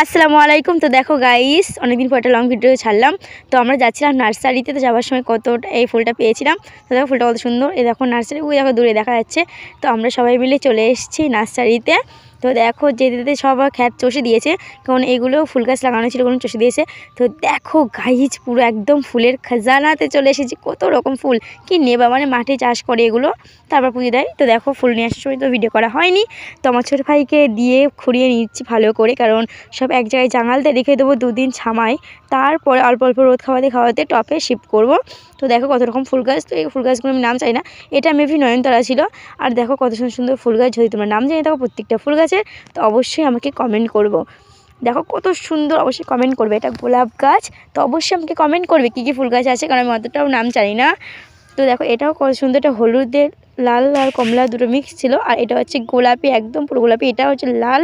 আসসালামু আলাইকুম। তো দেখো গাইস, অনেকদিন পর একটা লং ভিডিও ছাড়লাম। তো আমরা যাচ্ছিলাম নার্সারিতে, তো যাওয়ার সময় এই ফুলটা পেয়েছিলাম। তো দেখো ফুলটা কত সুন্দর। এই দেখো নার্সারি, ওই দেখো দূরে দেখা যাচ্ছে। তো আমরা সবাই মিলে চলে এসেছি নার্সারিতে। তো দেখো যেতে যেতে সবার খ্যাত চষে দিয়েছে, কারণ এগুলো ফুল গাছ লাগানো ছিল, ওগুলো চষে দিয়েছে। তো দেখো গাইস, পুরো একদম ফুলের খাজানাতে চলে এসেছি। কত রকম ফুল কি নেবা, মানে মাঠে চাষ করে এগুলো, তারপর পুজো দেয়। তো দেখো ফুল নিয়ে আসার সময় তো ভিডিও করা হয়নি। তো আমার ছোটো ভাইকে দিয়ে খুঁড়িয়ে নিচ্ছি ভালো করে, কারণ সব এক জায়গায় জাঙালতে রেখে দেবো দুদিন ছামায়, তারপরে অল্প অল্প রোদ খাওয়াতে টপে শিফট করব। তো দেখো কত রকম ফুল গাছ। তো এই ফুল গাছগুলো আমি নাম চাই না, এটা মেবি নয়নতারা ছিল। আর দেখো কত সুন্দর সুন্দর ফুল গাছ। যদি তোমরা নাম জানি থাকো প্রত্যেকটা ফুল গাছের, তো অবশ্যই আমাকে কমেন্ট করবো। দেখো কত সুন্দর, অবশ্যই কমেন্ট করবে। এটা গোলাপ গাছ, তো অবশ্যই আমাকে কমেন্ট করবে কী কী ফুল গাছ আছে, কারণ আমি অতটাও নাম জানি না। তো দেখো এটাও কত সুন্দর, এটা হলুদের লাল আর কমলা দুটো মিক্স ছিল। আর এটা হচ্ছে গোলাপি, একদম পুরো গোলাপি। এটা হচ্ছে লাল।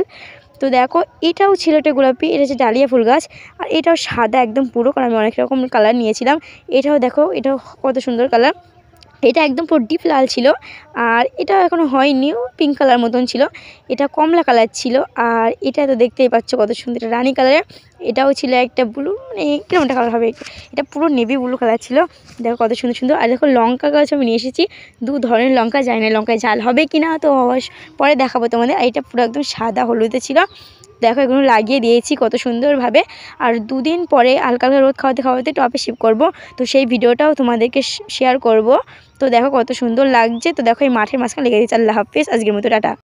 তো দেখো এটাও ছিল একটা গোলাপি, এটা হচ্ছে ডালিয়া ফুল গাছ। আর এটাও সাদা একদম পুরো, কারণ আমি অনেক রকম কালার নিয়েছিলাম। এটাও দেখো, এটাও কত সুন্দর কালার। এটা একদম পুরো ডিপ লাল ছিল। আর এটা এখনও হয়নি, পিঙ্ক কালার মতন ছিল। এটা কমলা কালার ছিল। আর এটা তো দেখতেই পাচ্ছ কত সুন্দর, এটা রানি কালারের। এটাও ছিল একটা ব্লু, মানে কিরকমটা কালার হবে, এটা পুরো নেভি ব্লু কালার ছিল। দেখো কত সুন্দর সুন্দর। আর দেখো লঙ্কা গাছ আমি নিয়ে এসেছি, দু ধরনের লঙ্কা, জানি না লঙ্কায় ঝাল হবে কি না, তো পরে দেখাবো তোমাদের। আর এটা পুরো একদম সাদা হলুদে ছিল। দেখো এগুলো লাগিয়ে দিয়েছি কত সুন্দরভাবে। আর দুদিন পরে হালকা হালকা রোদ খাওয়াতে টপে শিফট করব। তো সেই ভিডিওটাও তোমাদেরকে শেয়ার করব। তো দেখো কত সুন্দর লাগছে। তো দেখো এই মাঠের মাঝখানে লেগে দিয়েছে। আল্লাহ হাফেজ, আজকের মতো টাটা।